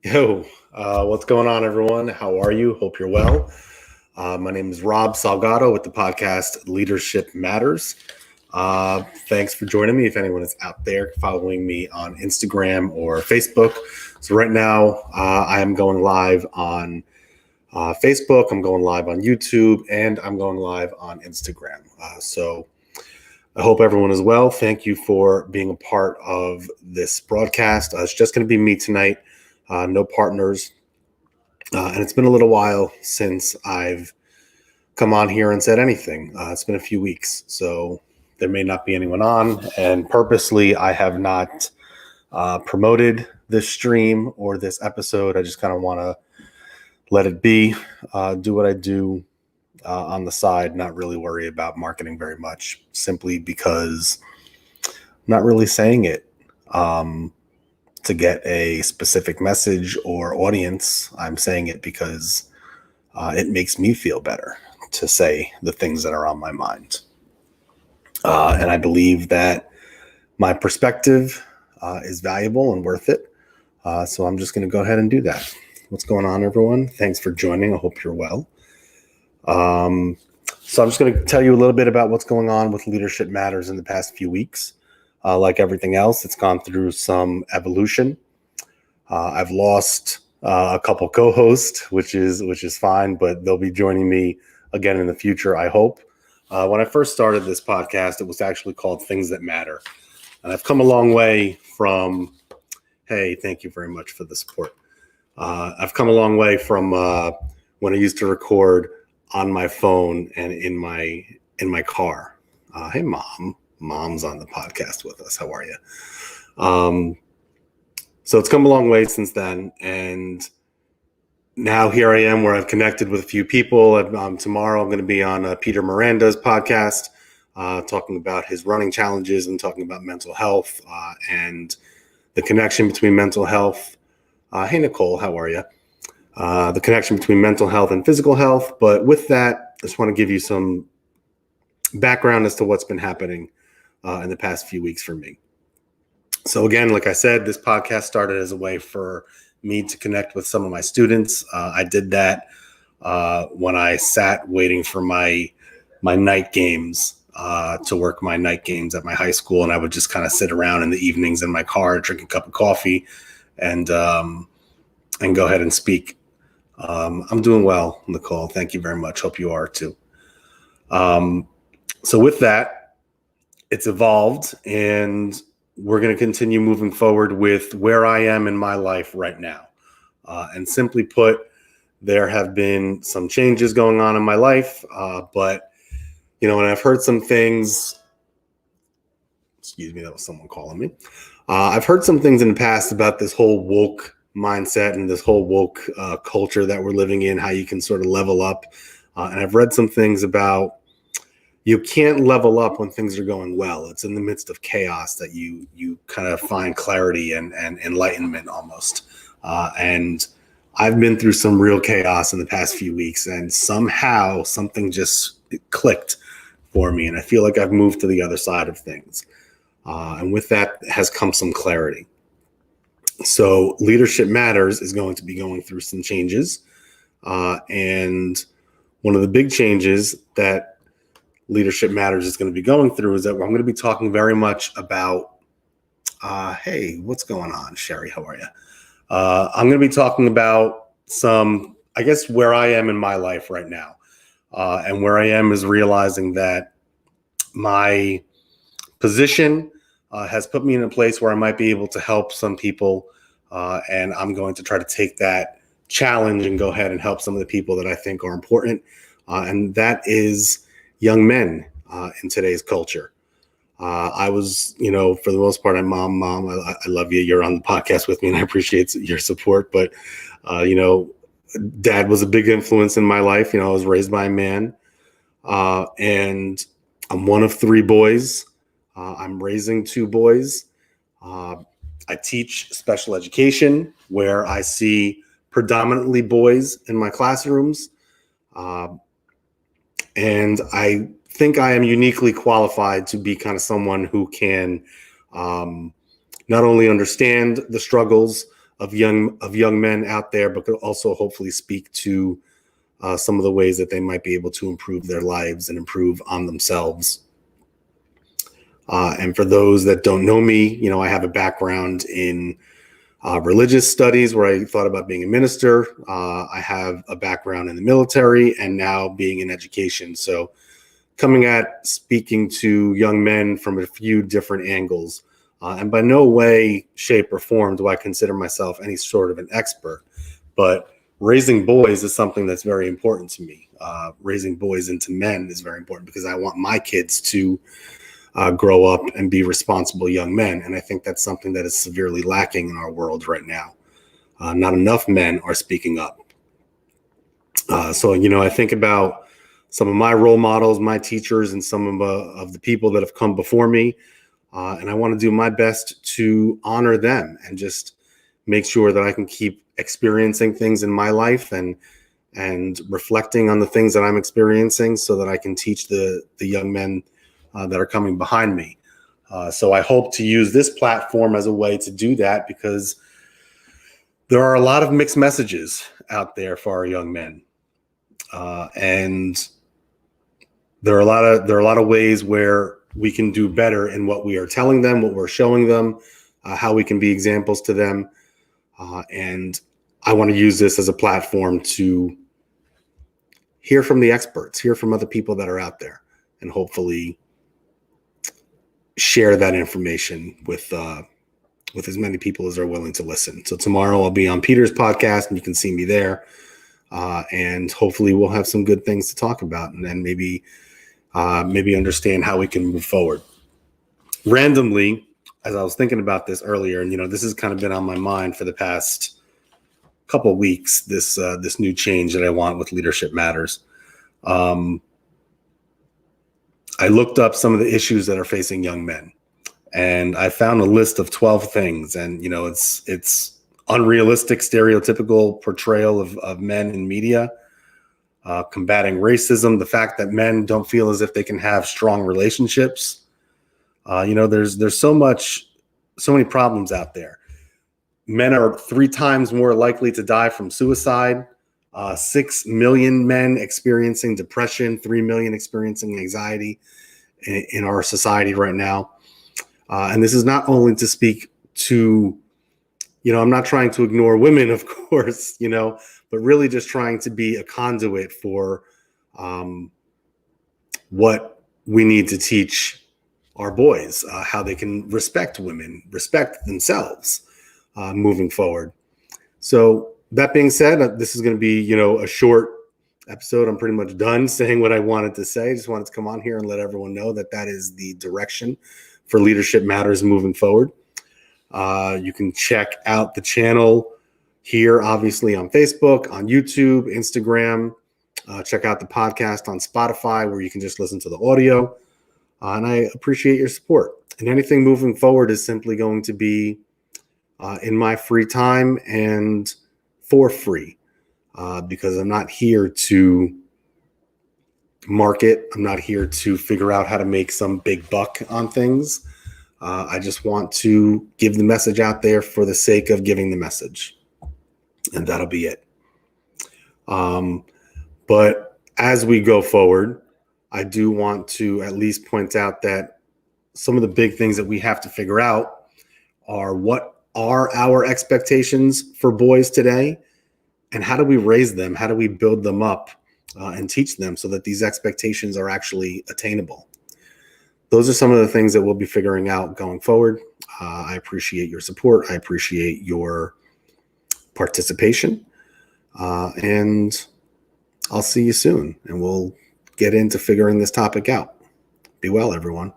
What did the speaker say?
Yo, what's going on, everyone? How are you? Hope you're well. My name is Rob Salgado with the podcast Leadership Matters. Thanks for joining me. If anyone is out there following me on Instagram or Facebook. So right now, I am going live on Facebook, I'm going live on YouTube, and I'm going live on Instagram. So I hope everyone is well. Thank you for being a part of this broadcast. It's just going to be me tonight. No partners. And it's been a little while since I've come on here and said anything. It's been a few weeks, so there may not be anyone on. And purposely, I have not promoted this stream or this episode. I just kind of want to let it be, do what I do on the side, not really worry about marketing very much, simply because I'm not really saying it to get a specific message or audience. I'm saying it because it makes me feel better to say the things that are on my mind. And I believe that my perspective is valuable and worth it. So I'm just going to go ahead and do that. What's going on, everyone? Thanks for joining. I hope you're well. So I'm just going to tell you a little bit about what's going on with Leadership Matters in the past few weeks. Like everything else, it's gone through some evolution. I've lost a couple co-hosts, which is fine, but they'll be joining me again in the future, I hope. When I first started this podcast, it was actually called Things That Matter. And I've come a long way from, hey, thank you very much for the support. I've come a long way from when I used to record on my phone and in my car. Hey, Mom. Mom's on the podcast with us. How are you? So it's come a long way since then. And now here I am where I've connected with a few people. Tomorrow I'm going to be on Peter Miranda's podcast, talking about his running challenges and talking about mental health and the connection between mental health. Hey, Nicole, how are you? The connection between mental health and physical health. But with that, I just want to give you some background as to what's been happening in the past few weeks for me. So again, like I said, this podcast started as a way for me to connect with some of my students. I did that when I sat waiting for my night games to work my night games at my high school. And I would just kind of sit around in the evenings in my car, drink a cup of coffee and go ahead and speak. I'm doing well, Nicole. Thank you very much. Hope you are too. So with that, it's evolved, and we're going to continue moving forward with where I am in my life right now. And simply put, there have been some changes going on in my life, but, and I've heard some things. Excuse me, that was someone calling me. I've heard some things in the past about this whole woke mindset and this whole woke culture that we're living in, how you can sort of level up. And I've read some things about you can't level up when things are going well. It's in the midst of chaos that you kind of find clarity and enlightenment almost. And I've been through some real chaos in the past few weeks, and somehow something just clicked for me. And I feel like I've moved to the other side of things. And with that has come some clarity. So Leadership Matters is going to be going through some changes. And one of the big changes that Leadership Matters is going to be going through is that I'm going to be talking very much about, hey, what's going on, Sherry? How are you? I'm going to be talking about some, I guess, where I am in my life right now. And where I am is realizing that my position has put me in a place where I might be able to help some people. And I'm going to try to take that challenge and go ahead and help some of the people that I think are important. And that is young men in today's culture. I was, for the most part, I'm mom, I love you. You're on the podcast with me and I appreciate your support. But, dad was a big influence in my life. I was raised by a man and I'm one of 3 boys. I'm raising 2 boys. I teach special education where I see predominantly boys in my classrooms. And I think I am uniquely qualified to be kind of someone who can not only understand the struggles young men out there, but could also hopefully speak to some of the ways that they might be able to improve their lives and improve on themselves. And for those that don't know me, I have a background in religious studies where I thought about being a minister. I have a background in the military and now being in education. So coming at speaking to young men from a few different angles. And by no way, shape, or form do I consider myself any sort of an expert. But raising boys is something that's very important to me. Raising boys into men is very important because I want my kids to grow up and be responsible young men. And I think that's something that is severely lacking in our world right now. Not enough men are speaking up. So I think about some of my role models, my teachers, and some of the people that have come before me. And I want to do my best to honor them and just make sure that I can keep experiencing things in my life and reflecting on the things that I'm experiencing so that I can teach the young men that are coming behind me. So I hope to use this platform as a way to do that, because there are a lot of mixed messages out there for our young men. And there are a lot of ways where we can do better in what we are telling them, what we're showing them, how we can be examples to them. And I want to use this as a platform to hear from the experts, hear from other people that are out there, and hopefully share that information with as many people as are willing to listen. So tomorrow I'll be on Peter's podcast and you can see me there. And hopefully we'll have some good things to talk about, and then maybe understand how we can move forward. Randomly, as I was thinking about this earlier, and this has kind of been on my mind for the past couple of weeks, this new change that I want with Leadership Matters. I looked up some of the issues that are facing young men, and I found a list of 12 things. And it's unrealistic, stereotypical portrayal of men in media. Combating racism, the fact that men don't feel as if they can have strong relationships. There's so many problems out there. Men are 3 times more likely to die from suicide. 6 million men experiencing depression, 3 million experiencing anxiety in our society right now. And this is not only to speak to, I'm not trying to ignore women, of course, but really just trying to be a conduit for what we need to teach our boys, how they can respect women, respect themselves moving forward. So that being said, this is going to be, a short episode. I'm pretty much done saying what I wanted to say. I just wanted to come on here and let everyone know that is the direction for Leadership Matters moving forward. You can check out the channel here, obviously, on Facebook, on YouTube, Instagram. Check out the podcast on Spotify, where you can just listen to the audio. And I appreciate your support. And anything moving forward is simply going to be in my free time and for free, because I'm not here to market. I'm not here to figure out how to make some big buck on things. I just want to give the message out there for the sake of giving the message. And that'll be it. But as we go forward, I do want to at least point out that some of the big things that we have to figure out are what are our expectations for boys today, and how do we raise them? How do we build them up and teach them so that these expectations are actually attainable? Those are some of the things that we'll be figuring out going forward. I appreciate your support. I appreciate your participation. And I'll see you soon, and we'll get into figuring this topic out. Be well, everyone.